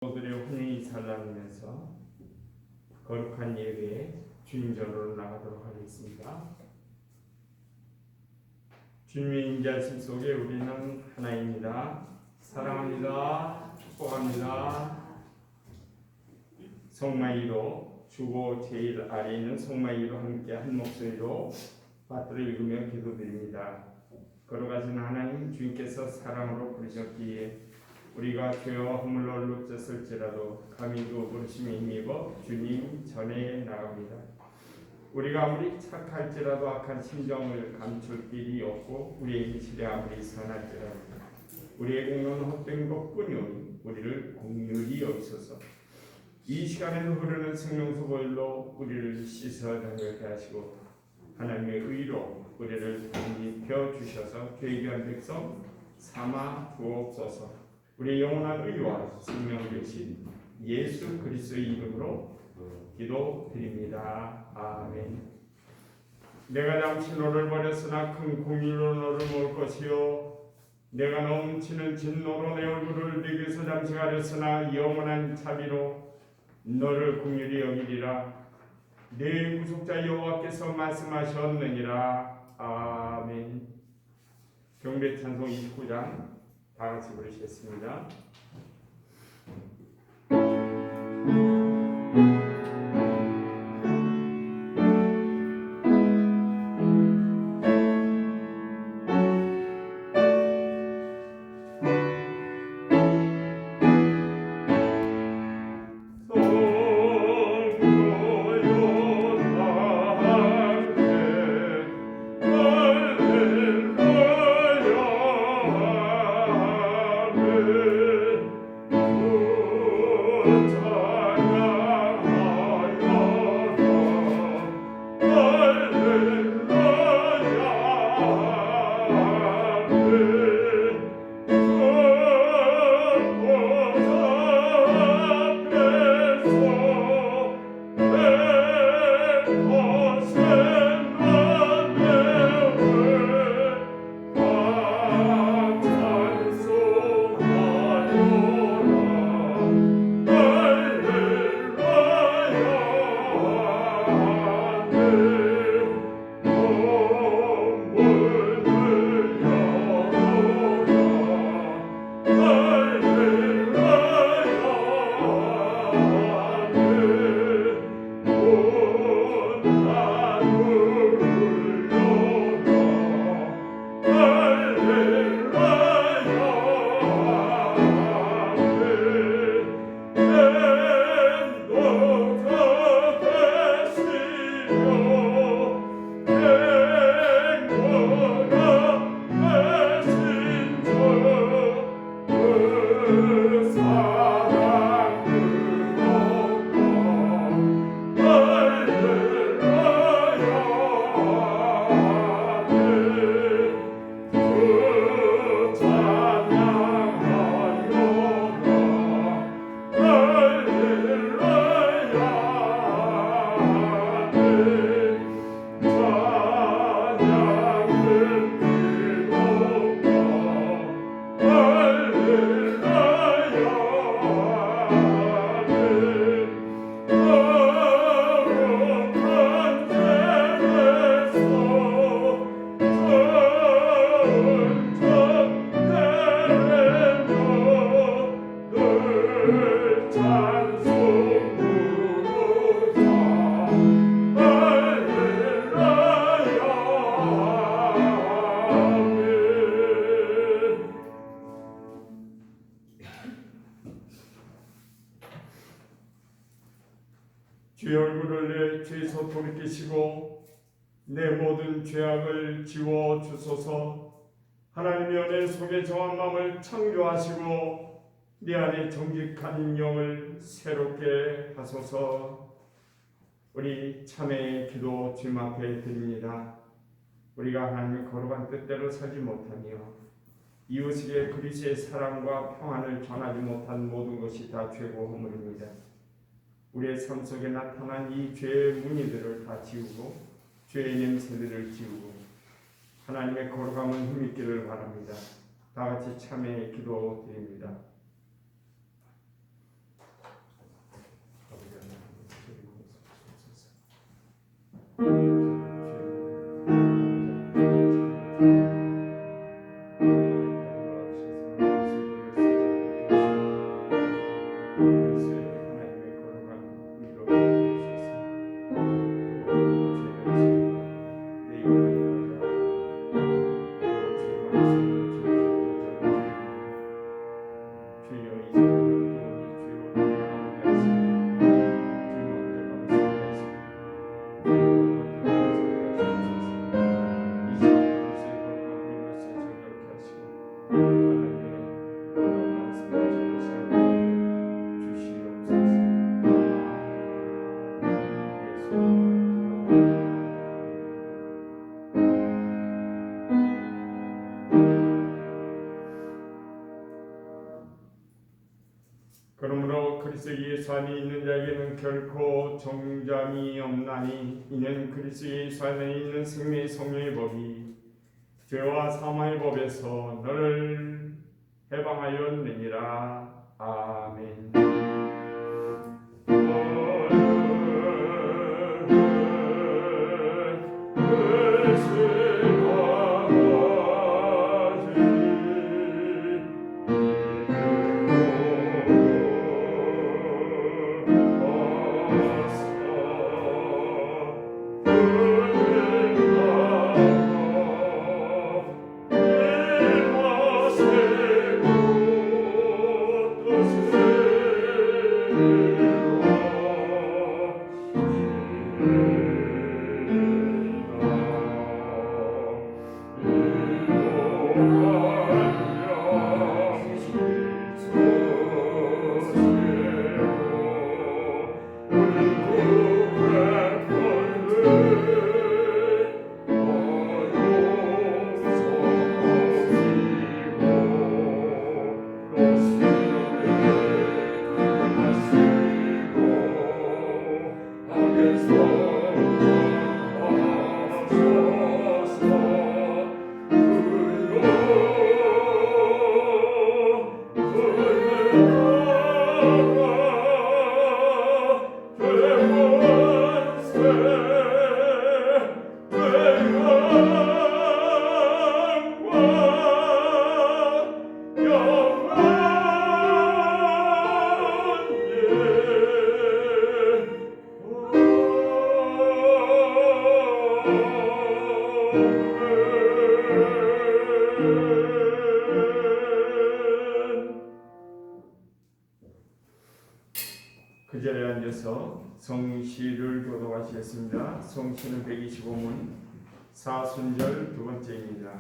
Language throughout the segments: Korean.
들의 혼인이 살라면서 거룩한 예배에 주님 전으로 나가도록 하겠습니다. 주님의 인자하심 속에 우리는 하나입니다. 사랑합니다. 축복합니다. 송마이로 주고 제일 아래에 있는 송마이로 함께 한 목소리로 받들어 읽으며 기도드립니다. 걸어가신 하나님, 주님께서 사랑으로 부르셨기에 우리가 죄와 허물로 얼룩졌을지라도 감히 그 부르심에 힘입어 주님 전에 나갑니다. 우리가 아무리 착할지라도 악한 심정을 감출 길이 없고 우리의 현실이 아무리 선할지라도 우리의 공로는 헛된 것뿐이오니 우리를 긍휼히 여기소서. 이 시간에도 흐르는 생명수보일로 우리를 씻어 다니게 하시고 하나님의 의로 우리를 입혀 주셔서 죄의한 백성 삼아 주옵소서. 우리 영원한 의와 생명 되신 예수 그리스도의 이름으로 기도드립니다. 아멘. 내가 잠시 너를 버렸으나 큰 공의로 너를 모을 것이요 내가 넘치는 진노로 내 얼굴을 내게서 잠시 가렸으나 영원한 자비로 너를 긍휼히 여기리라. 내 구속자 여호와께서 말씀하셨느니라. 아멘. 경배 찬송 29장 다 같이 부르시겠습니다. 주의 얼굴을 내 죄에서 돌이키시고 내 모든 죄악을 지워 주소서. 하나님의 은혜 속에 정한 마음을 창조하시고 내 안에 정직한 영을 새롭게 하소서. 우리 참회의 기도 주님 앞에 드립니다. 우리가 하나님의 거룩한 뜻대로 살지 못하며 이웃에게 그리스도의 사랑과 평안을 전하지 못한 모든 것이 다 죄고 허물입니다. 우리의 삶 속에 나타난 이 죄의 무늬들을 다 지우고 죄의 냄새들을 지우고 하나님의 거룩함을 힘입기를 바랍니다. 다 같이 참회의 기도 드립니다. 그러므로 그리스도 예수 안에 있는 자에게는 결코 정잠이 없나니 이는 그리스도 예수 안에 있는 생명의 성령의 법이 죄와 사망의 법에서 너를 해방하였느니라. 아멘. 그 자리에 앉아서 성시를 교독하시겠습니다. 성시는 125문 사순절 두 번째입니다.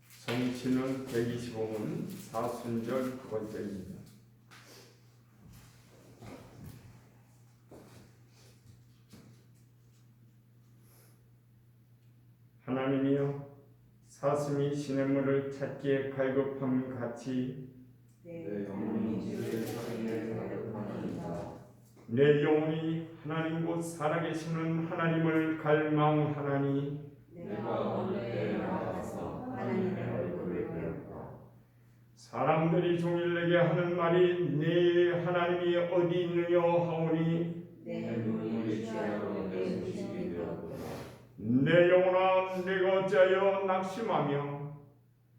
성시는 125문 사순절 두 번째입니다. 하나님이여, 사슴이 시냇물을 찾기에 갈급함 같이 내 영혼이 하나님 곧 살아계시는 하나님을 갈망하나니 내가 어느 때에 나가서 하나님의 얼굴을 배울까. 사람들이 종일 내게 하는 말이 네 하나님이 어디 있느냐 하오니 내 눈이 취하로 내 소식이 되었구나. 내 영혼아, 내가 어찌하여 낙심하며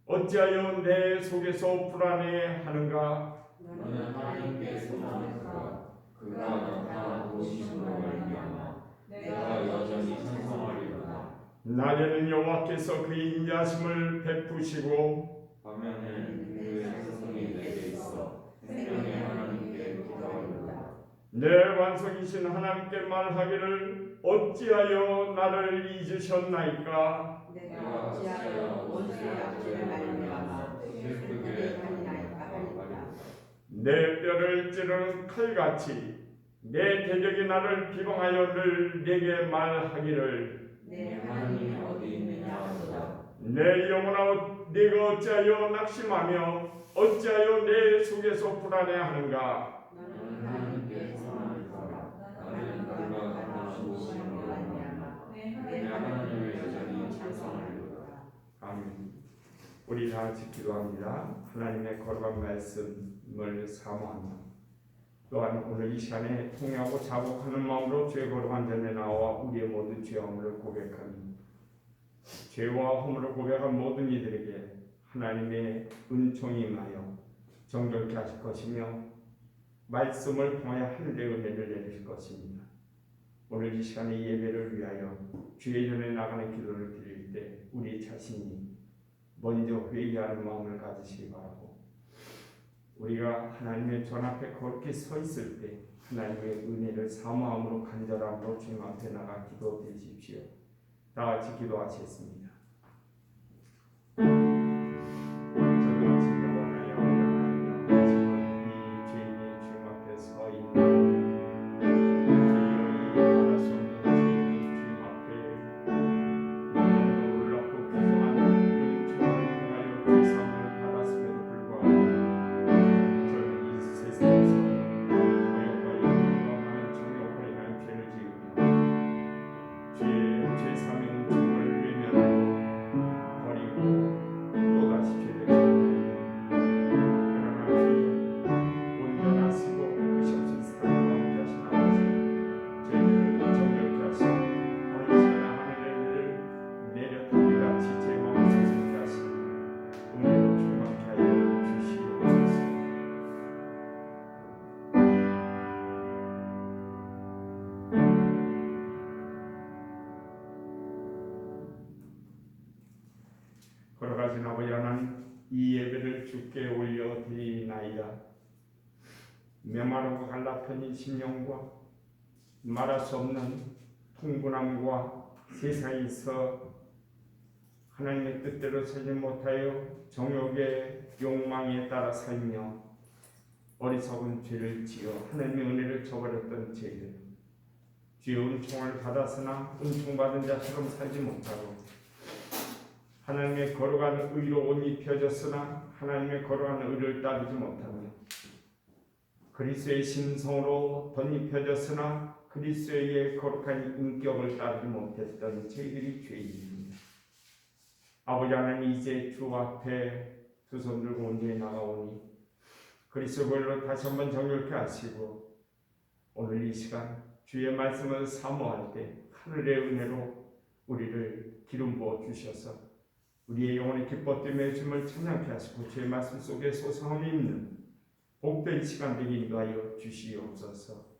어찌하여 내 속에서 불안해하는가. 너는 하나님께 소망하라. 그가 나타나고 싶음으로 말미암아 내가 여전히 찬송하리로다. 낮에는 여호와께서 그의 인자심을 베푸시고 밤에는 그의 찬송이 내게 있어 생명의 하나님께 기도하리로다. 내 완성이신 하나님께 말하기를 어찌하여 나를 잊으셨나이까. 내가 어찌하여 원수의 악질을 말미암아 슬프게 하리나이까 하리로다. 내 뼈를 찌르는 칼같이 내 대적이 나를 비방하여 늘 내게 말하기를 내 하나님이 어디 있느냐 하도다. 내 영혼아, 네가 어찌하여 낙심하며 어찌하여 내 속에서 불안해하는가. 너는 하나님께 소망하라. 나는 그가 나타나고 싶음으로 말미암아 내 하나님을 여전히 찬송하리로다. 아멘. 우리 다 같이 기도합니다. 하나님의 거룩한 말씀을 사모하며 또한 오늘 이 시간에 통회하고 자복하는 마음으로 주의 거룩한 전에 나와 우리의 모든 죄 허물을 고백하니 죄와 허물을 고백한 모든 이들에게 하나님의 은총이 임하여 정결케 하실 것이며 말씀을 통하여 하늘의 은혜를 내리실 것입니다. 오늘 이 시간에 예배를 위하여 주의 전에 나가는 기도를 드릴 때 우리 자신이 먼저 회개하는 마음을 가지시기 바라고, 우리가 하나님의 전 앞에 거룩히 서 있을 때 하나님의 은혜를 사모함으로 간절함으로 주님 앞에 나가 기도 드리십시오. 다 같이 기도하시겠습니다. 저는 지금 원하여 하나님 지금 이 죄인이 주님 앞에 서 있는 걸어가신 아버지 하나님, 이 예배를 주께 올려드리나이다. 메마르고 갈라편인 심령과 말할 수 없는 풍분함과 세상에서 하나님의 뜻대로 살지 못하여 정욕의 욕망에 따라 살며 어리석은 죄를 지어 하나님의 은혜를 저버렸던 죄들, 주의 은총을 받았으나 은총받은 자처럼 살지 못하고 하나님의 거룩한 의로 옷 입혀졌으나 하나님의 거룩한 의를 따르지 못하며 그리스도의 신성으로 덧입혀졌으나 그리스도의 거룩한 인격을 따르지 못했던 저희들이 죄인입니다. 아버지 하나님, 이제 주 앞에 두 손 들고 온전히 나가오니 그리스도로 다시 한번 정결케 하시고, 오늘 이 시간 주의 말씀을 사모할 때 하늘의 은혜로 우리를 기름 부어 주셔서 우리의 영혼의 기뻐됨의 주님을 찬양케 하시고 주의 말씀 속에 소성함이 있는 복된 시간 되게 인도하여 주시옵소서.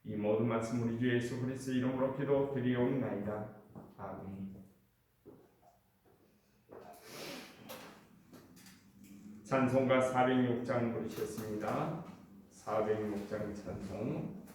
이 모든 말씀 우리 주 예수 그리스도 이름으로 기도드리옵나이다. 아멘. 찬송가 406장 부르셨습니다. 406장 찬송.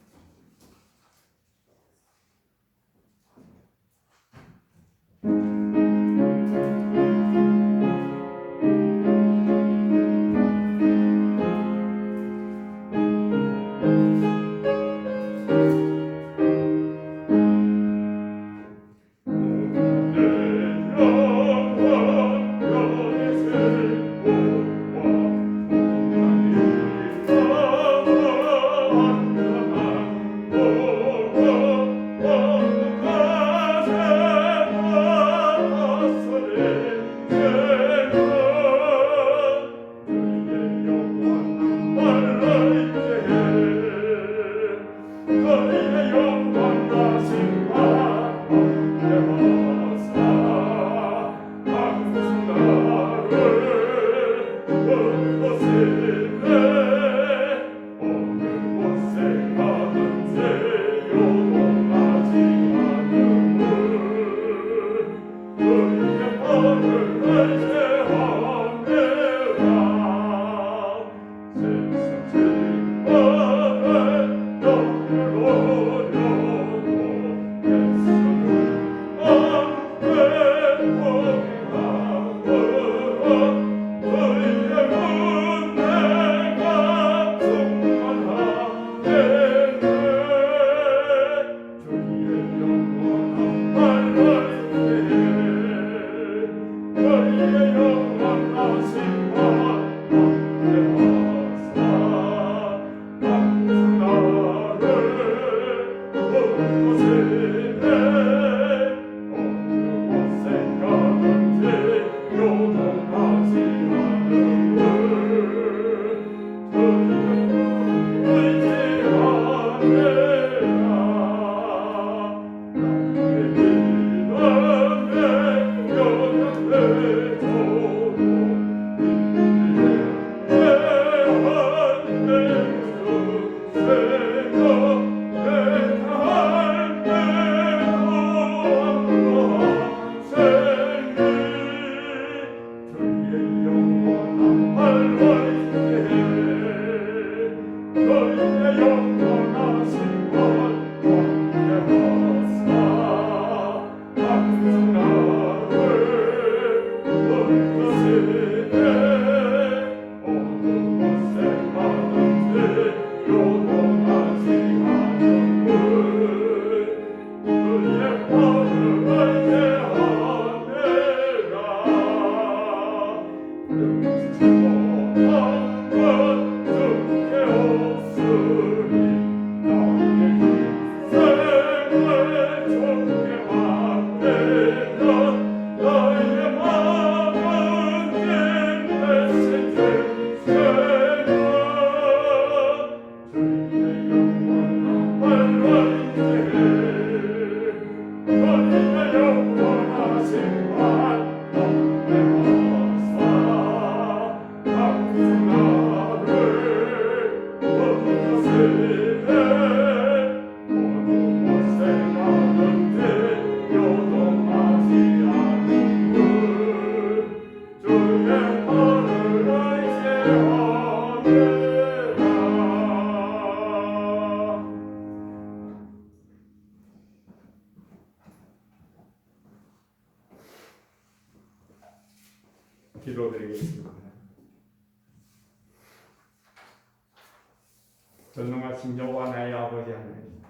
전능하신 여호와 나의 아버지 하나님,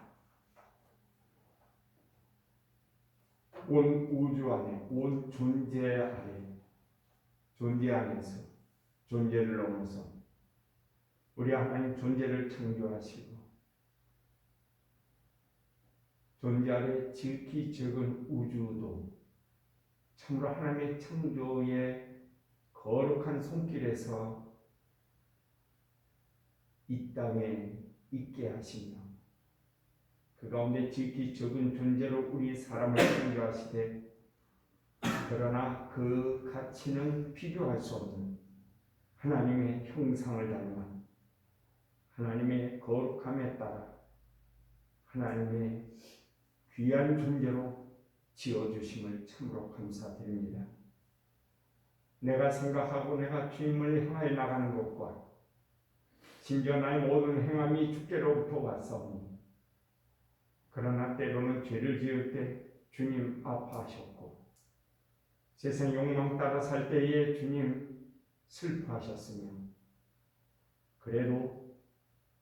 온 우주 안에, 온 존재 안에, 존재 안에서, 존재를 넘어서 우리 하나님 존재를 창조하시고 존재 아래 지극히 적은 우주도 참으로 하나님의 창조의 거룩한 손길에서 이 땅에 있게 하시며 그 가운데 지극히 적은 존재로 우리 사람을 창조하시되 그러나 그 가치는 비교할 수 없는 하나님의 형상을 닮은 하나님의 거룩함에 따라 하나님의 귀한 존재로 지어주심을 참으로 감사드립니다. 내가 생각하고 내가 주님을 향하여 나가는 것과 심지어 나의 모든 행함이 주께로부터 왔사오니 그러나 때로는 죄를 지을 때 주님 아파하셨고 세상 욕망 따라 살 때에 주님 슬퍼하셨으며 그래도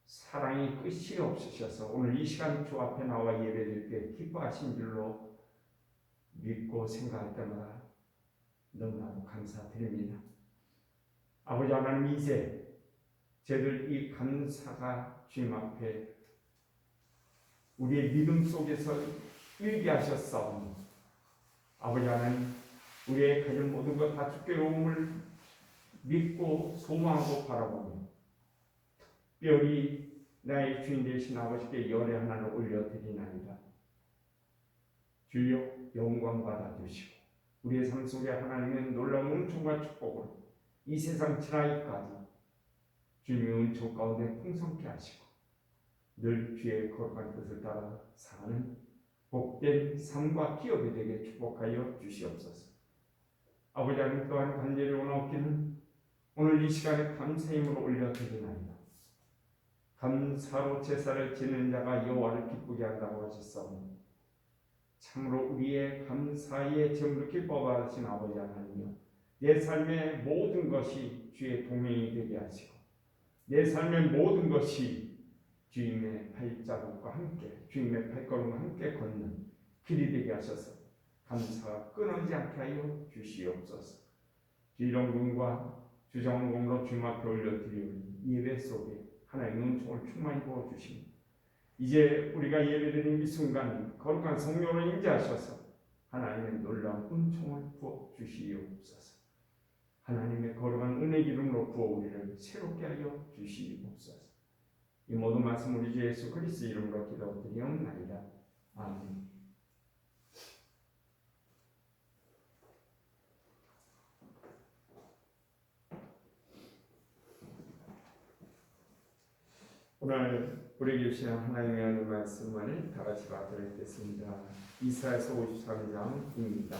사랑이 끝이 없으셔서 오늘 이 시간 주 앞에 나와 예배드릴 때 기뻐하신 줄로 믿고 생각할 때마다 너무나도 감사드립니다. 아버지 하나님, 이제 저희들 이 감사가 주님 앞에 우리의 믿음 속에서 일게 하셨사오니 아버지 하나님, 우리의 가진 모든 것 다 주께 오음을 믿고 소망하고 바라보며 특별히 나의 주인 되신 아버지께 열애 하나를 올려드리나이다. 주여 영광 받아주시고 우리의 삶 속에 하나님의 놀라운 은총과 축복으로 이 세상 지나기까지 주님의 은총 가운데 풍성케 하시고 늘 주의 거룩한 뜻을 따라 사는 복된 삶과 기업이 되게 축복하여 주시옵소서. 아버지 하나님, 또한 간절히 원하옵기는 오늘 이 시간에 감사임으로 올려드리나이다. 감사로 제사를 지는 자가 여호와를 기쁘게 한다고 하셨사오니 참으로 우리의 감사의 제물을 기뻐 받으신 아버지 하나님이여, 내 삶의 모든 것이 주의 동행이 되게 하시고 내 삶의 모든 것이 주님의 발자국과 함께 주님의 발걸음과 함께 걷는 길이 되게 하셔서 감사가 끊어지지 않게 하여 주시옵소서. 주 이런 분과 주정공으로 주님 앞에 올려드리는 예배 속에 하나님의 은총을 충만히 부어주시니 이제 우리가 예배드리는 이 순간 거룩한 성령으로 임재하셔서 하나님의 놀라운 은총을 부어주시옵소서. 하나님의 거룩한 은혜 기름으로 부어 우리를 새롭게 하여 주시옵소서. 이 모든 말씀 우리 주 예수 그리스도 이름으로 기도드리옵나이다. 아멘. 오늘 우리에게 주신 하나님의 하는 말씀을 다 같이 받들겠습니다. 이사야서 53장입니다.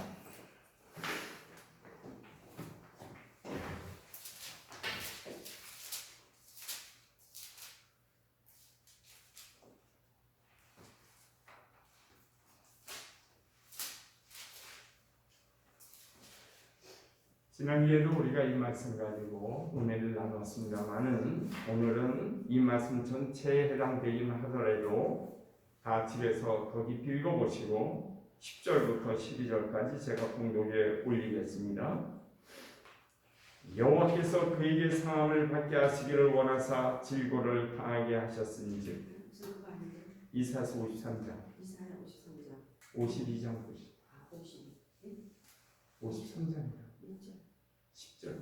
지난주에도 우리가 이 말씀 가지고 은혜를 나눴습니다만은 오늘은 이 말씀 전체에 해당되긴 하더라도 다 집에서 더 깊이 읽어보시고 10절부터 12절까지 제가 공독에 올리겠습니다. 여호와께서 그에게 상함을 받게 하시기를 원하사 질고를 당하게 하셨은즉. 이사야서 53장 52장 53장입니다. 10절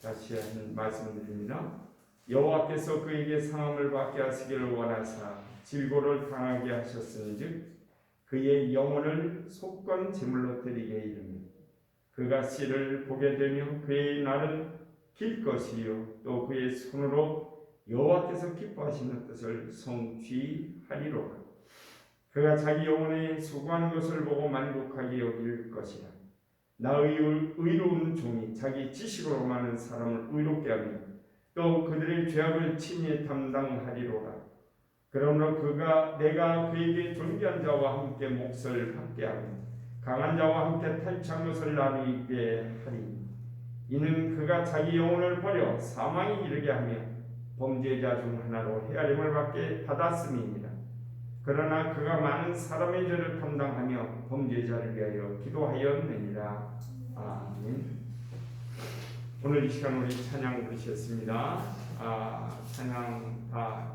다시 한 말씀드립니다. 여호와께서 그에게 상함을 받게 하시기를 원하사 질고를 당하게 하셨은즉 그의 영혼을 속건 제물로 드리게 이르며 그가 씨를 보게 되며 그의 날은 길 것이요 또 그의 손으로 여호와께서 기뻐하시는 뜻을 성취하리로다. 그가 자기 영혼의 수고한 것을 보고 만족하게 여길 것이라. 나의 의로운 종이 자기 지식으로 많은 사람을 의롭게 하며 또 그들의 죄악을 친히 담당하리로라. 그러므로 내가 그에게 존귀한 자와 함께 몫을 받게 하며 강한 자와 함께 탈취한 것을 나누게 하리. 이는 그가 자기 영혼을 버려 사망에 이르게 하며 범죄자 중 하나로 헤아림을 받았음입니다. 그러나 그가 많은 사람의 죄를 감당하며 범죄자를 위하여 기도하였느니라. 아멘. 오늘 이 시간 우리 찬양 부르셨습니다. 찬양 다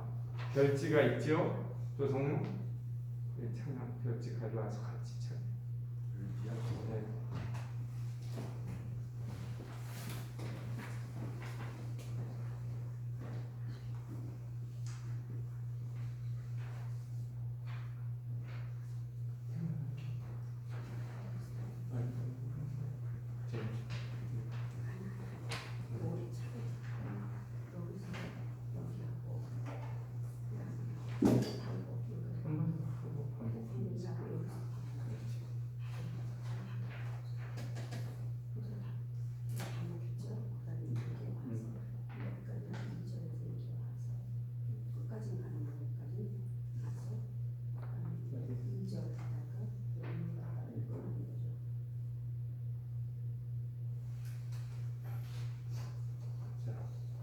별지가 있죠? 조성모? 찬양 별지 가져와서 같이 찬양. 네.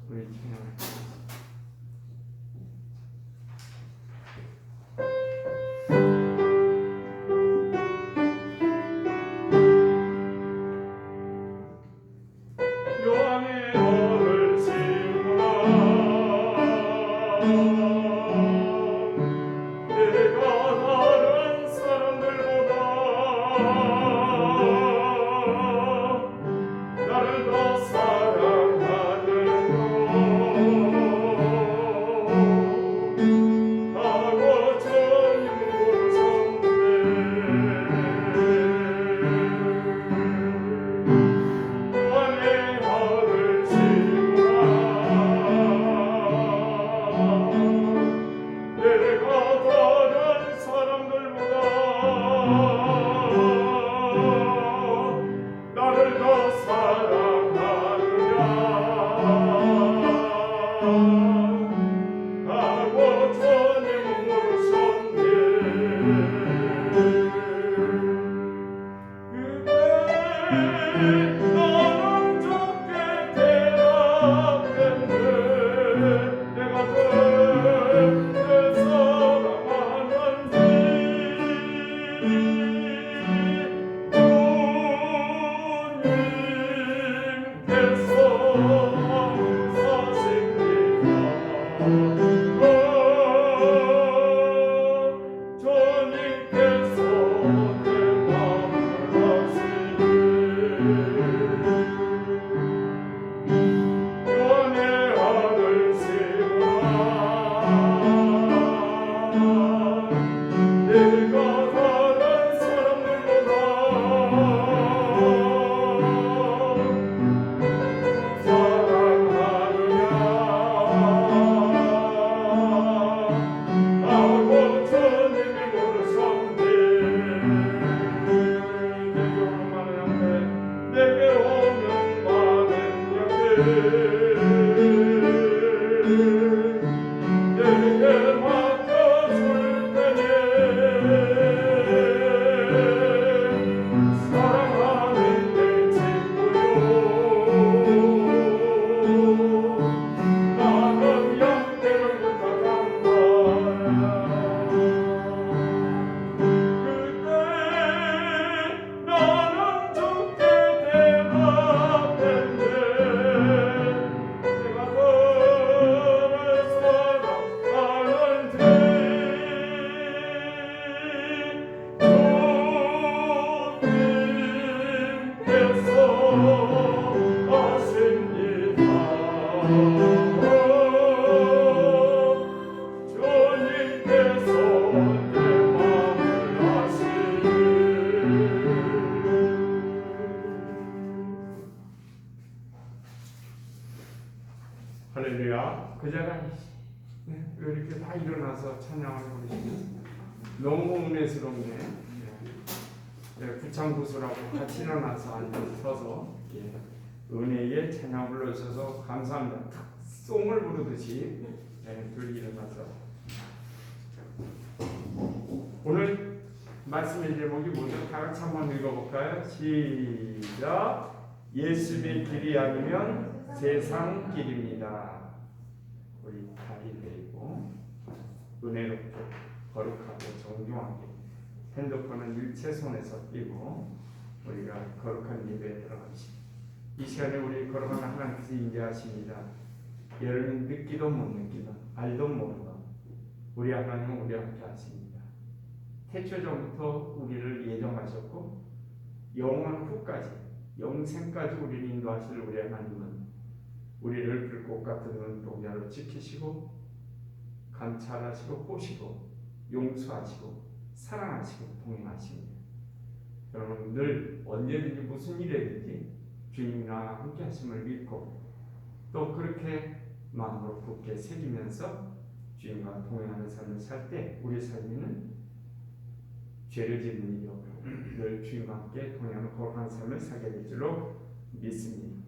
우리 찬양. 할렐루야. 그 자가 왜 이렇게 다 일어나서 찬양을 부르시겠습니까? 너무 은혜스럽네. 구창구수라고 같이 일어나서 앉아서 서서 은혜의 찬양 불러주셔서 감사합니다. 송을 부르듯이 둘이 일어나서 오늘 말씀의 제목이 뭐죠? 다 같이 한번 읽어볼까요? 시작. 예수의 길이 아니면 세상 길입니다. 우리 다리 내리고 은혜롭게 거룩하고 정중하게 핸드폰은 일체 손에서 띄고 우리가 거룩한 예배에 들어갑시다. 이 시간에 우리 거룩한 하나님께서 인도하십니다. 여러분이 느끼도 못 느끼던 알도 모르던 우리 하나님은 우리와 함께 하십니다. 태초 전부터 우리를 예정하셨고 영원 후까지 영생까지 우리를 인도하실 우리 하나님은 우리를 불꽃 같은 눈동자로 지키시고 감찰하시고 보시고 용서하시고 사랑하시고 동행하십니다. 여러분 늘 언제든지 무슨 일이든지 주님과 함께 하심을 믿고 또 그렇게 마음으로 굳게 새기면서 주님과 동행하는 삶을 살 때 우리 삶에는 죄를 짓는 일이 없고 늘 주님과 함께 동행하는 거룩한 삶을 살게 될 줄로 믿습니다.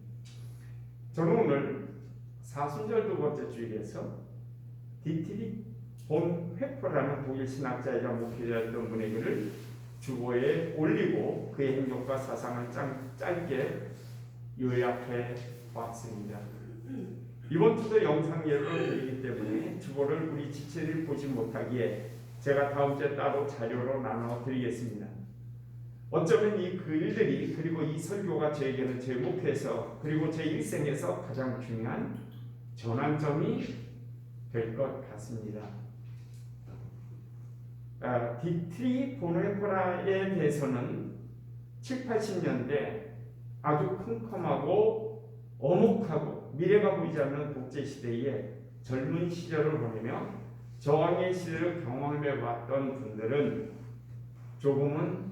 저는 오늘 사순절 두 번째 주일에서 디트리 본 회퍼라는 독일 신학자이자 목회자였던 분의 글을 주보에 올리고 그의 행동과 사상을 짧게 요약해 봤습니다. 이번 주도 영상 예배를 드리기 때문에 주보를 우리 지체들이 보지 못하기에 제가 다음 주에 따로 자료로 나눠 드리겠습니다. 어쩌면 이 글들이 그리고 이 설교가 저에게는 제 목회에서 그리고 제 일생에서 가장 중요한 전환점이 될 것 같습니다. 디트리 보네포라에 대해서는 7, 80년대 아주 컴컴하고 어묵하고 미래가 보이지 않는 독재시대에 젊은 시절을 보내며 저항의 시대를 경험해봤던 분들은 조금은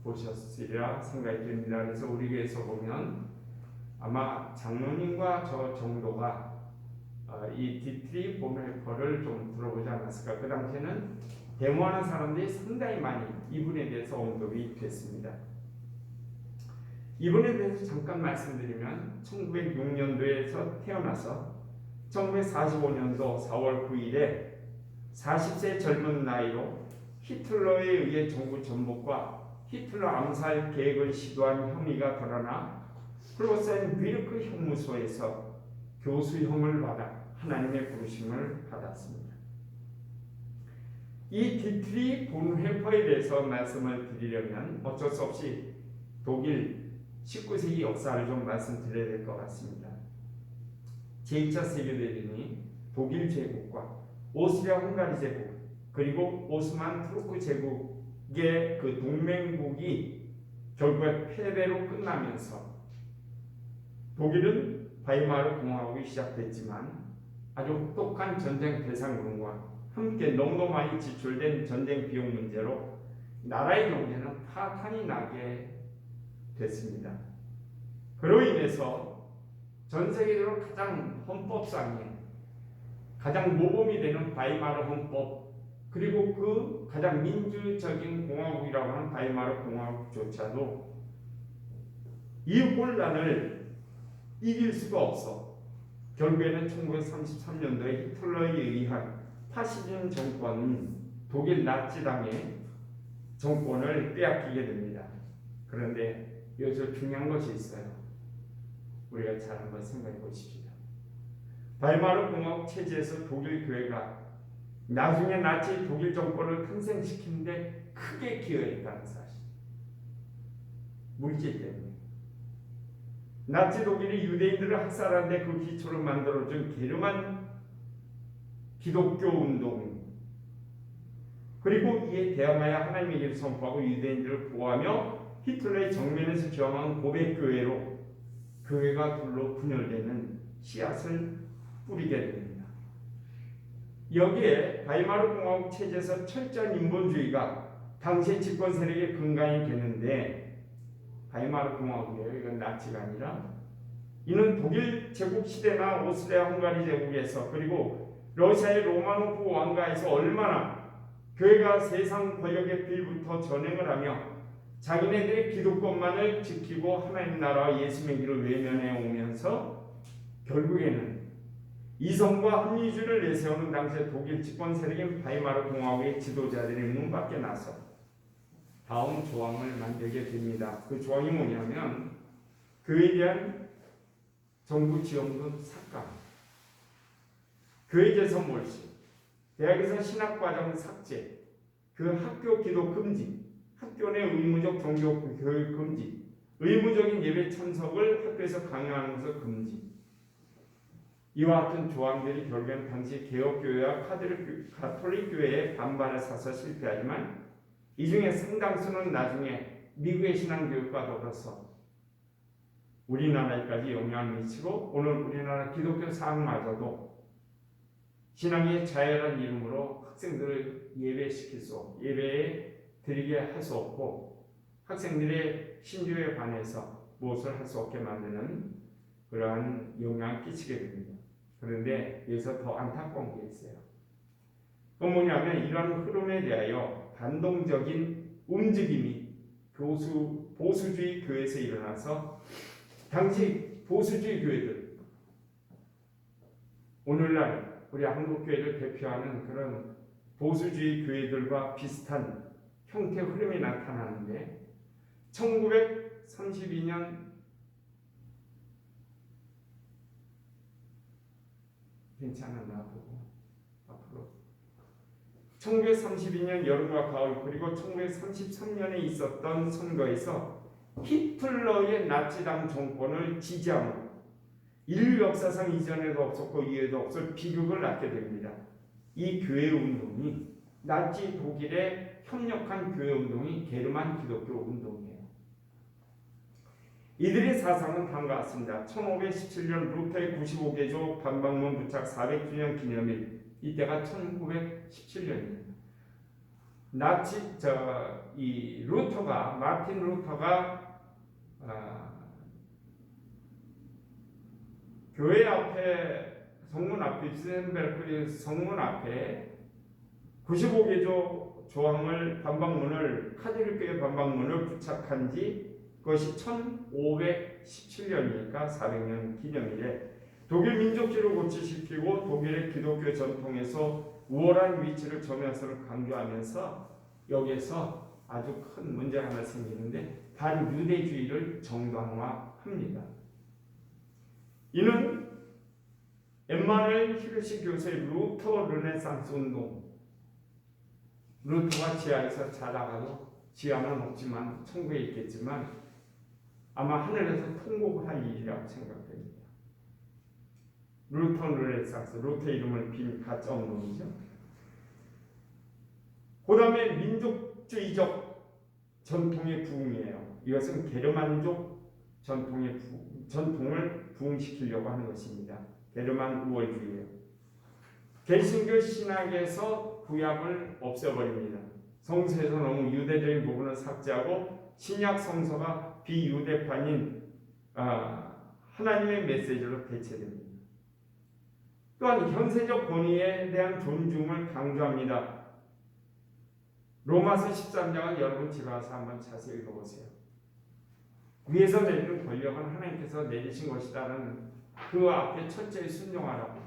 들어보셨으리라 생각이 듭니다. 그래서 우리 교회에서 보면 아마 장로님과 저 정도가 이 디트리 보네포를 좀 들어보지 않았을까. 그 당시에는 데모하는 사람들이 상당히 많이 이분에 대해서 언급이 됐습니다. 이분에 대해서 잠깐 말씀드리면 1906년도에서 태어나서 1945년도 4월 9일에 40세 젊은 나이로 히틀러에 의해 정부 전복과 히틀러 암살 계획을 시도한 혐의가 드러나 프로센 비르크 형무소에서 교수형을 받아 하나님의 부르심을 받았습니다. 이 디트리 본회퍼에 대해서 말씀을 드리려면 어쩔 수 없이 독일 19세기 역사를 좀 말씀드려야 될 것 같습니다. 제2차 세계대전이 독일 제국과 오스트리아 헝가리 제국 그리고 오스만 투르크 제국의 그 동맹국이 결국에 패배로 끝나면서 독일은 바이마르 공화국이 시작됐지만 아주 혹독한 전쟁 대상군과 함께 너무너무 많이 지출된 전쟁 비용 문제로 나라의 경제는 파탄이 나게 됐습니다. 그로 인해서 전 세계적으로 가장 헌법상에 가장 모범이 되는 바이마르 헌법 그리고 그 가장 민주적인 공화국이라고 하는 바이마르 공화국조차도 이 혼란을 이길 수가 없어 결국에는 1933년도에 히틀러에 의한 파시즘 정권은 독일 나치당의 정권을 빼앗기게 됩니다. 그런데 여기서 중요한 것이 있어요. 우리가 잘 한번 생각해 보십시다. 바이마르 공화국 체제에서 독일 교회가 나중에 나치 독일 정권을 탄생시키는데 크게 기여했다는 사실. 물질 때문에. 나치 독일이 유대인들을 학살하는데 그 기초를 만들어준 게르만 기독교 운동 그리고 이에 대항하여 하나님의 길을 선포하고 유대인들을 보호하며 히틀러의 정면에서 저항한 고백교회로 교회가 둘로 분열되는 씨앗을 뿌리게 됩니다. 여기에 바이마르 공화국 체제에서 철저한 인본주의가 당시의 집권 세력의 근간이 되는데 바이마르 공화국이에요. 이건 나치가 아니라 이는 독일 제국 시대나 오스트리아 헝가리 제국에서 그리고 러시아의 로마노프 왕가에서 얼마나 교회가 세상 권력의 빌부터 전행을 하며 자기네들의 기독권만을 지키고 하나님 나라와 예수의 길을 외면해 오면서 결국에는 이성과 합리주의를 내세우는 당시의 독일 집권 세력인 바이마르 공화국의 지도자들이 문 밖에 나서 다음 조항을 만들게 됩니다. 그 조항이 뭐냐면 그에 대한 정부 지원금 삭감 교회에서 몰수, 대학에서 신학과정 삭제, 그 학교 기도 금지, 학교 내 의무적 종교 교육 금지, 의무적인 예배 참석을 학교에서 강요하는 것을 금지. 이와 같은 조항들이 결국엔 당시 개혁교회와 가톨릭 교회의 반발을 사서 실패하지만 이 중에 상당수는 나중에 미국의 신앙교육과 더불어서 우리나라에까지 영향을 미치고 오늘 우리나라 기독교 사학마저도 신앙의 자유라는 이름으로 학생들을 예배시킬 수 없고 예배에 드리게 할 수 없고 학생들의 신조에 관해서 무엇을 할 수 없게 만드는 그러한 영향을 끼치게 됩니다. 그런데 여기서 더 안타까운 게 있어요. 그건 뭐냐면 이런 흐름에 대하여 반동적인 움직임이 보수주의 교회에서 일어나서 당시 보수주의 교회들, 오늘날 우리 한국교회를 대표하는 그런 보수주의 교회들과 비슷한 형태 흐름이 나타나는데 1932년 괜찮아 나보고 앞으로 1932년 여름과 가을 그리고 1933년에 있었던 선거에서 히틀러의 나치당 정권을 지지함으로 인류 역사상 이전에도 없었고 이후에도 없을 비극을 낳게 됩니다. 이 교회 운동이 나치 독일에 협력한 교회 운동이 게르만 기독교 운동이에요. 이들의 사상은 다음과 같습니다. 1517년 루터의 95개조 반박문 부착 400주년 기념일, 이때가 1917년입니다. 마틴 루터가 교회 앞에 성문 앞에 비센베르크 성문 앞에 95개조 조항을 반박문을 카톨릭교회 반박문을 부착한 지 그것이 1517년이니까 400년 기념일에 독일 민족주의를 고취시키고 독일의 기독교 전통에서 우월한 위치를 점야서를 강조하면서 여기에서 아주 큰 문제가 하나 생기는데 반유대주의를 정당화합니다. 이는 엠마누엘 히르시 교수의 루터 르네상스 운동, 루터가 지하에서 자다가도 지하는 없지만 천국에 있겠지만 아마 하늘에서 통곡을 할 일이라고 생각됩니다. 루터 르네상스, 루터 이름을 빈 가짜 운동이죠. 그 다음에 민족주의적 전통의 부흥이에요. 이것은 게르만족 전통을 부흥시키려고 하는 것입니다. 게르만 우월주의예요. 개신교 신학에서 구약을 없애버립니다. 성서에서 너무 유대적인 부분을 삭제하고 신약 성서가 비유대파인 하나님의 메시지로 대체됩니다. 또한 현세적 권위에 대한 존중을 강조합니다. 로마서 13장은 여러분 집에 와서 한번 자세히 읽어보세요. 위에서 내리는 권력은 하나님께서 내리신 것이라는 그 앞에 철저히 순종하라고,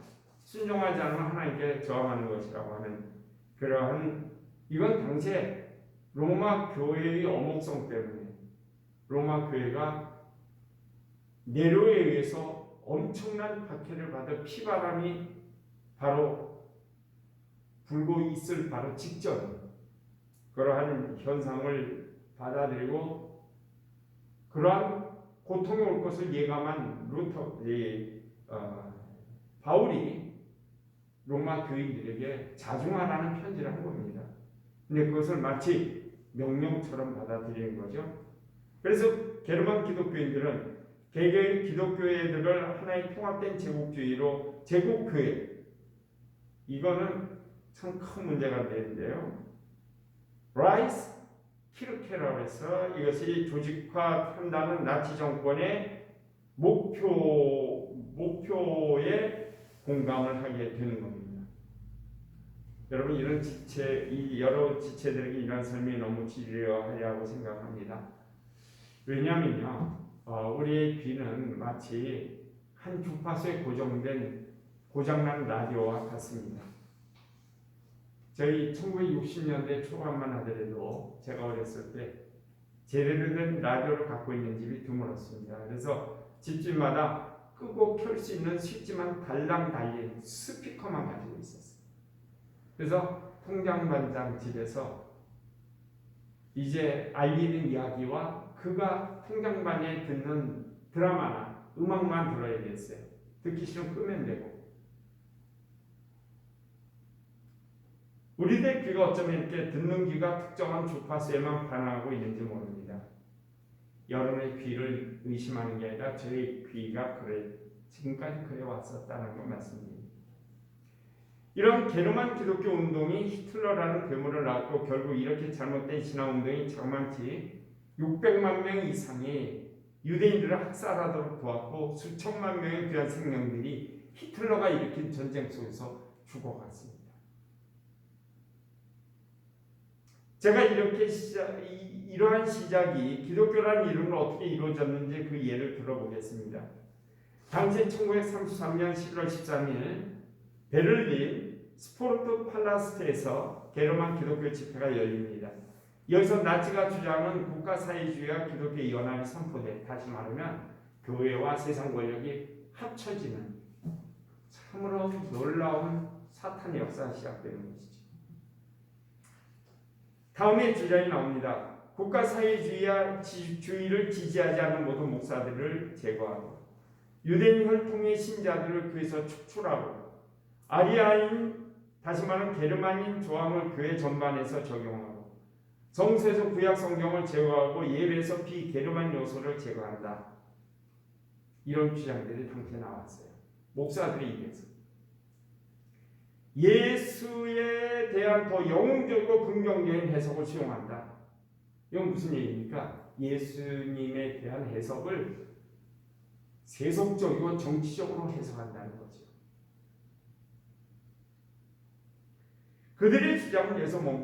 순종하지 않으면 하나님께 저항하는 것이라고 하는 그러한, 이건 당시에 로마 교회의 어목성 때문에 로마 교회가 네로에 의해서 엄청난 박해를 받은 피바람이 바로 불고 있을 바로 직전 그러한 현상을 받아들이고 그러한 고통이 올 것을 예감한 바울이 로마 교인들에게 자중하라는 편지를 한 겁니다. 근데 그것을 마치 명령처럼 받아들이는 거죠. 그래서 게르만 기독교인들은 개개의 기독교회들을 하나의 통합된 제국주의로 제국교회, 이거는 참 큰 문제가 되는데요. 라이스 키르케라고 해서 이것이 조직화한다는 나치 정권의 목표에 공감을 하게 되는 겁니다. 여러분 이런 이 여러 지체들에게 이런 설명이 너무 지루하리라고 생각합니다. 왜냐하면요, 우리의 귀는 마치 한 주파수에 고정된 고장난 라디오와 같습니다. 저희 1960년대 초반만 하더라도 제가 어렸을 때 제대로 된 라디오를 갖고 있는 집이 드물었습니다. 그래서 집집마다 끄고 켤 수 있는 스위치만 달랑 달린 스피커만 가지고 있었어요. 그래서 통장반장 집에서 이제 알리는 이야기와 그가 통장반에 듣는 드라마나 음악만 들어야 됐어요. 듣기 싫으면 끄면 되고. 우리들 귀가 어쩌면 이렇게 듣는 귀가 특정한 주파수에만 반응하고 있는지 모릅니다. 여러분의 귀를 의심하는 게 아니라 저희 귀가 지금까지 그래 왔었다는 걸 말씀드립니다. 이런 게르만 기독교 운동이 히틀러라는 괴물을 낳고 결국 이렇게 잘못된 신앙운동이 장만치 600만 명 이상의 유대인들을 학살하도록 도왔고 수천만 명의 귀한 생명들이 히틀러가 일으킨 전쟁 속에서 죽어갔습니다. 제가 이러한 시작이 기독교라는 이름으로 어떻게 이루어졌는지 그 예를 들어보겠습니다. 당시 1933년 11월 13일 베를린 스포르트 팔라스트에서 게르만 기독교 집회가 열립니다. 여기서 나치가 주장하는 국가사회주의와 기독교의 연합이 선포돼, 다시 말하면 교회와 세상 권력이 합쳐지는 참으로 놀라운 사탄의 역사가 시작되는 것이죠. 다음에 주장이 나옵니다. 국가사회주의를 지지하지 않는 모든 목사들을 제거하고 유대인 혈통의 신자들을 교회에서 축출하고 아리아인, 다시 말하면 게르만인 조항을 교회 전반에서 적용하고 성서에서 구약 성경을 제거하고 예배에서 비게르만 요소를 제거한다. 이런 주장들이 당시에 나왔어요. 목사들의 입에서. 예수에 대한 더 영웅적이고 긍정적인 해석을 수용한다. 이건 무슨 얘기입니까? 예수님에 대한 해석을 세속적이고 정치적으로 해석한다는 거죠. 그들의 주장은 여기서 멈추